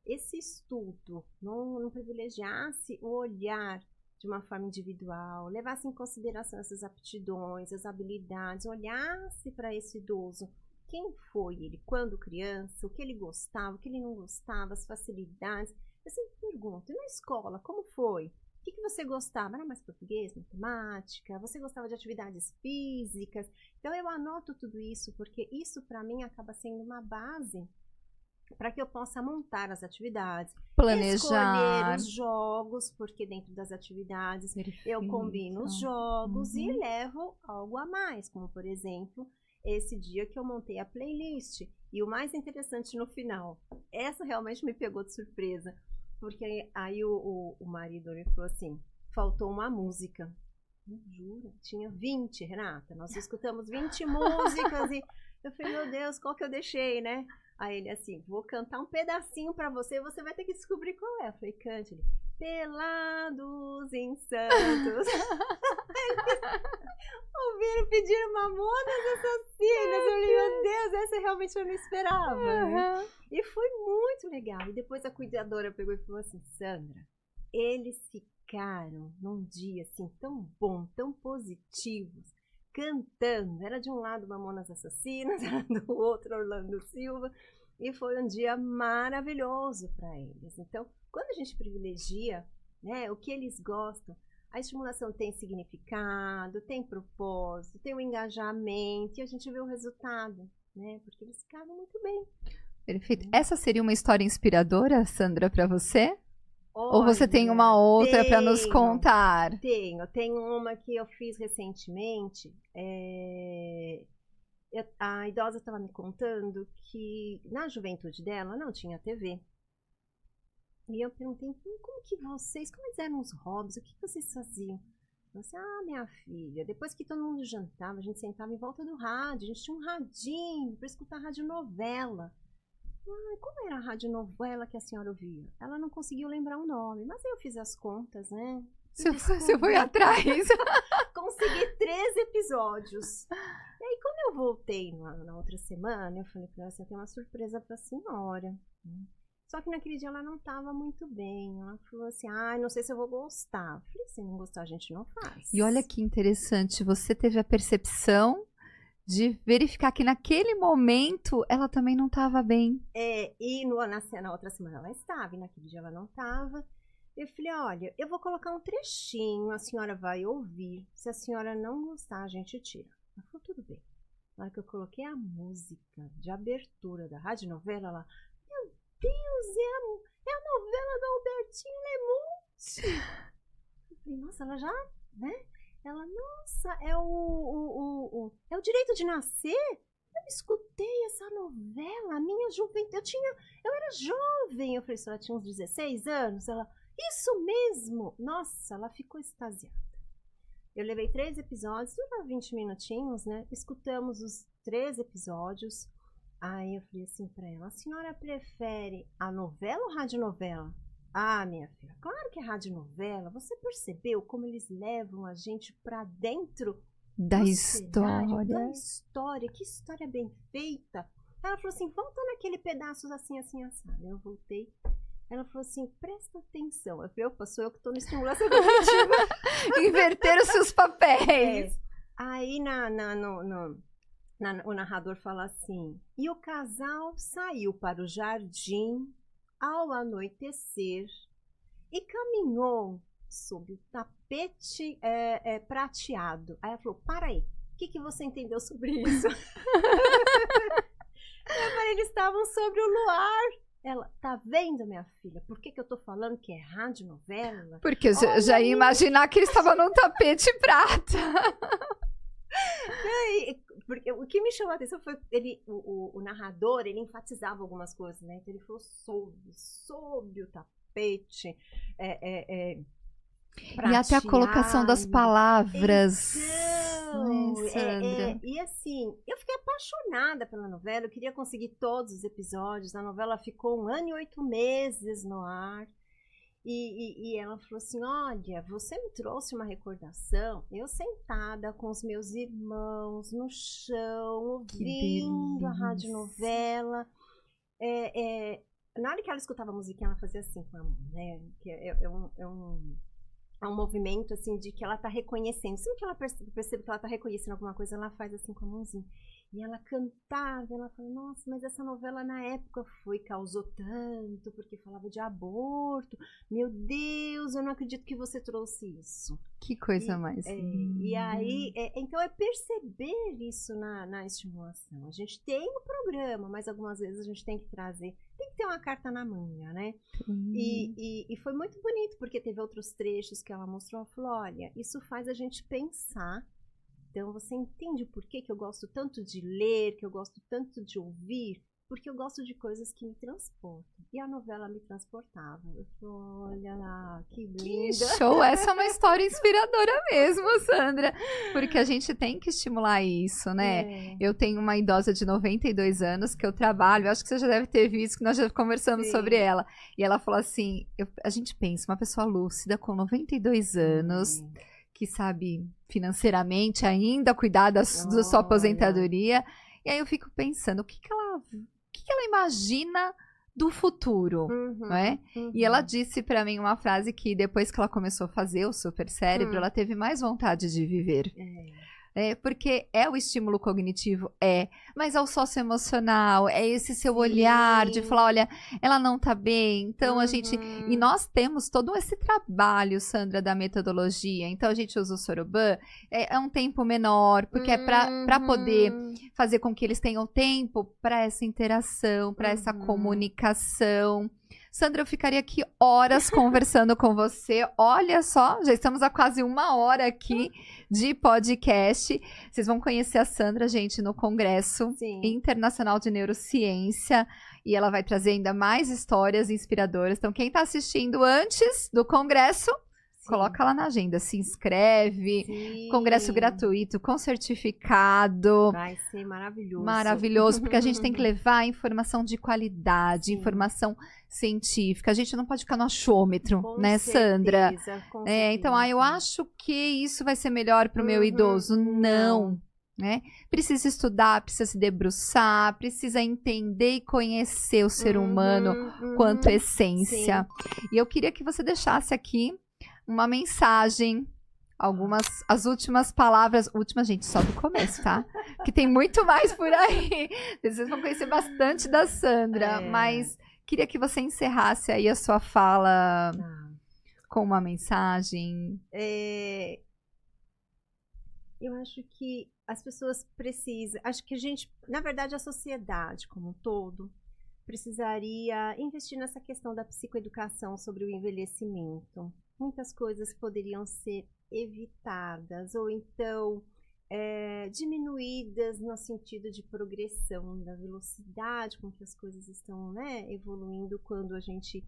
esse estudo, não privilegiasse o olhar de uma forma individual, levasse em consideração essas aptidões, as habilidades, olhasse para esse idoso, quem foi ele quando criança, o que ele gostava, o que ele não gostava, as facilidades. Eu sempre pergunto, e na escola, como foi? O que você gostava? Era mais português, matemática? Você gostava de atividades físicas? Então eu anoto tudo isso, porque isso para mim acaba sendo uma base para que eu possa montar as atividades, escolher os jogos, porque dentro das atividades eu combino os jogos e levo algo a mais, como por exemplo, esse dia que eu montei a playlist. E o mais interessante no final, essa realmente me pegou de surpresa, porque aí o marido ele falou assim, faltou uma música. Jura? Tinha 20, Renata, nós escutamos 20 músicas e eu falei, meu Deus, qual que eu deixei, né? Aí ele assim, vou cantar um pedacinho pra você e você vai ter que descobrir qual é. Eu falei, cante. Ele, Pelados em Santos. Ouviram pedir Mamonas Assassinas. Eu falei, meu Deus, essa realmente eu não esperava. Né? E foi muito legal. E depois a cuidadora pegou e falou assim, Sandra, eles ficaram num dia assim tão bom, tão positivos, cantando. Era de um lado Mamonas Assassinas, era do outro Orlando Silva. E foi um dia maravilhoso para eles. Então, quando a gente privilegia, né, o que eles gostam, a estimulação tem significado, tem propósito, tem um engajamento e a gente vê o resultado, né? Porque eles ficaram muito bem. Perfeito. Essa seria uma história inspiradora, Sandra, para você? Olha, ou você tem uma outra para nos contar? Tenho uma que eu fiz recentemente. A idosa estava me contando que na juventude dela não tinha TV. E eu perguntei, então, como eles eram os hobbies, o que vocês faziam? Eu disse, minha filha, depois que todo mundo jantava, a gente sentava em volta do rádio, a gente tinha um radinho para escutar radionovela. Como era a radionovela que a senhora ouvia? Ela não conseguiu lembrar o nome, mas eu fiz as contas, né? Você foi atrás. Consegui 13 episódios. E aí, quando eu voltei na outra semana, eu falei pra ela, você tem uma surpresa pra senhora. Só que naquele dia ela não estava muito bem. Ela falou assim, não sei se eu vou gostar. Eu falei, se não gostar, a gente não faz. E olha que interessante, você teve a percepção de verificar que naquele momento ela também não estava bem. E na outra semana ela estava, e naquele dia ela não estava. Eu falei, olha, eu vou colocar um trechinho, a senhora vai ouvir. Se a senhora não gostar, a gente tira. Ela falou, tudo bem. Na hora que eu coloquei a música de abertura da radionovela, ela, meu Deus, é a novela do Albertinho Lemonte. Eu falei, nossa, ela já, né? Ela, nossa, é o Direito de Nascer? Eu escutei essa novela, a minha juventude, eu era jovem. Eu falei, se ela tinha uns 16 anos, ela, isso mesmo. Nossa, ela ficou extasiada. Eu levei 3 episódios, dura 20 minutinhos, né? Escutamos os 3 episódios. Aí eu falei assim pra ela, a senhora prefere a novela ou radionovela? Minha filha, claro que é radionovela. Você percebeu como eles levam a gente pra dentro da história? Da história, que história bem feita. Ela falou assim, volta naquele pedaço assim, assim, assado. Eu voltei. Ela falou assim, presta atenção. Eu falei, opa, sou eu que tô no estimulação cognitiva. Inverter os seus papéis. Aí o narrador fala assim, e o casal saiu para o jardim ao anoitecer e caminhou sob o tapete prateado. Aí ela falou, para aí, o que você entendeu sobre isso? Eu falei, eles estavam sobre o luar. Ela, tá vendo, minha filha? Por que eu tô falando que é radionovela? Porque eu já ia imaginar que ele estava num tapete prata. Porque o que me chamou a atenção foi o narrador, ele enfatizava algumas coisas, né? Então ele falou sob o tapete, e até a colocação das palavras. Então, Sandra. e assim, eu fiquei apaixonada pela novela, eu queria conseguir todos os episódios. A novela ficou 1 ano e 8 meses no ar. E ela falou assim, olha, você me trouxe uma recordação, eu sentada com os meus irmãos no chão, ouvindo a radionovela. Na hora que ela escutava a musiquinha, ela fazia assim com a mão, né? Que é um movimento assim de que ela tá reconhecendo. Sempre que ela percebe que ela tá reconhecendo alguma coisa, ela faz assim com a mãozinha. E ela cantava, ela falou, nossa, mas essa novela na época causou tanto, porque falava de aborto. Meu Deus, eu não acredito que você trouxe isso. Que coisa mais. E aí, então é perceber isso na estimulação. A gente tem um programa, mas algumas vezes a gente tem que trazer, tem que ter uma carta na manga, né? E foi muito bonito, porque teve outros trechos que ela mostrou, ela falou, olha, isso faz a gente pensar. Então, você entende por que eu gosto tanto de ler, que eu gosto tanto de ouvir? Porque eu gosto de coisas que me transportam. E a novela me transportava. Eu falei, olha lá, que linda. Que show! Essa é uma história inspiradora mesmo, Sandra. Porque a gente tem que estimular isso, né? Eu tenho uma idosa de 92 anos que eu trabalho. Acho que você já deve ter visto, que nós já conversamos sobre ela. E ela falou assim, a gente pensa, uma pessoa lúcida com 92 anos... que sabe financeiramente ainda cuidar da sua aposentadoria. E aí eu fico pensando, o que ela imagina do futuro, não é? E ela disse pra mim uma frase que depois que ela começou a fazer o super cérebro, ela teve mais vontade de viver. Porque é o estímulo cognitivo, mas é o socioemocional, é esse seu olhar de falar, olha, ela não tá bem, então a gente... E nós temos todo esse trabalho, Sandra, da metodologia, então a gente usa o Soroban, é um tempo menor, porque é para poder fazer com que eles tenham tempo para essa interação, para essa comunicação. Sandra, eu ficaria aqui horas conversando com você. Olha só, já estamos há quase 1 hora aqui de podcast. Vocês vão conhecer a Sandra, gente, no Congresso Sim. Internacional de Neurociência. E ela vai trazer ainda mais histórias inspiradoras. Então, quem está assistindo antes do Congresso, coloca lá na agenda, se inscreve. Sim. Congresso gratuito, com certificado. Vai ser maravilhoso. Maravilhoso, porque a gente tem que levar informação de qualidade, Sim. informação científica. A gente não pode ficar no achômetro, Com né, Sandra? certeza, com Então, certeza. eu acho que isso vai ser melhor para o meu Uhum, idoso. Não. não. Né? Precisa estudar, precisa se debruçar, precisa entender e conhecer o ser humano quanto essência. E eu queria que você deixasse aqui uma mensagem, as últimas palavras, gente, só do começo, tá? Que tem muito mais por aí. Vocês vão conhecer bastante da Sandra, mas queria que você encerrasse aí a sua fala com uma mensagem. Eu acho que as pessoas precisam, acho que na verdade a sociedade como um todo, precisaria investir nessa questão da psicoeducação sobre o envelhecimento. Muitas coisas poderiam ser evitadas ou então diminuídas no sentido de progressão, da velocidade com que as coisas estão, né, evoluindo quando a gente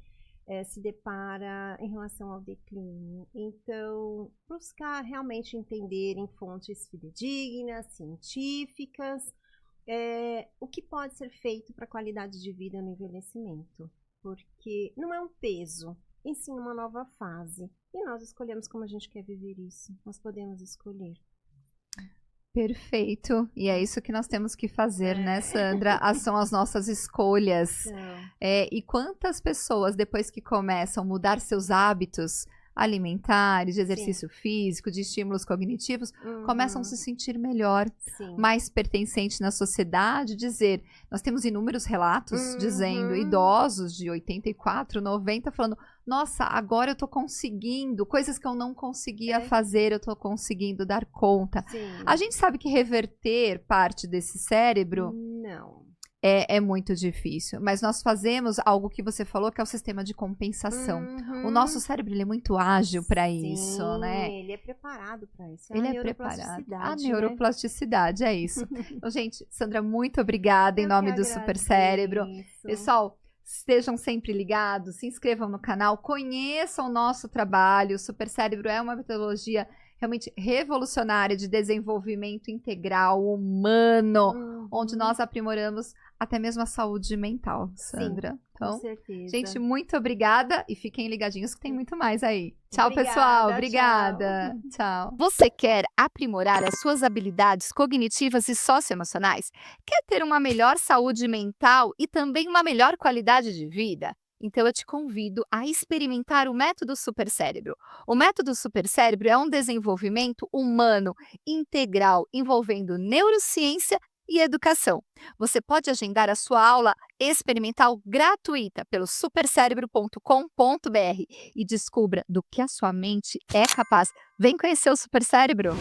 se depara em relação ao declínio. Então, buscar realmente entender em fontes fidedignas, científicas, o que pode ser feito para a qualidade de vida no envelhecimento. Porque não é um peso, e sim uma nova fase. E nós escolhemos como a gente quer viver isso. Nós podemos escolher. Perfeito. E é isso que nós temos que fazer, né, Sandra? São as nossas escolhas. E quantas pessoas, depois que começam a mudar seus hábitos alimentares, de exercício físico, de estímulos cognitivos, começam a se sentir melhor, mais pertencente na sociedade, nós temos inúmeros relatos dizendo, idosos de 84, 90, falando, nossa, agora eu tô conseguindo, coisas que eu não conseguia fazer, eu tô conseguindo dar conta. A gente sabe que reverter parte desse cérebro é muito difícil, mas nós fazemos algo que você falou, que é o sistema de compensação. O nosso cérebro, ele é muito ágil para isso, né? Ele é preparado para isso. Ele é preparado. A neuroplasticidade, é isso. Então, gente, Sandra, muito obrigada em nome do Super Cérebro. Pessoal, estejam sempre ligados, se inscrevam no canal, conheçam o nosso trabalho. O Super Cérebro é uma metodologia realmente revolucionária de desenvolvimento integral humano, onde nós aprimoramos até mesmo a saúde mental, Sandra. Então, com certeza. Gente, muito obrigada e fiquem ligadinhos que tem muito mais aí. Tchau, Obrigada, pessoal. Obrigada. Tchau. Você quer aprimorar as suas habilidades cognitivas e socioemocionais? Quer ter uma melhor saúde mental e também uma melhor qualidade de vida? Então, eu te convido a experimentar o método Super Cérebro. O método Super Cérebro é um desenvolvimento humano integral envolvendo neurociência e educação. Você pode agendar a sua aula experimental gratuita pelo supercerebro.com.br e descubra do que a sua mente é capaz. Vem conhecer o Super Cérebro!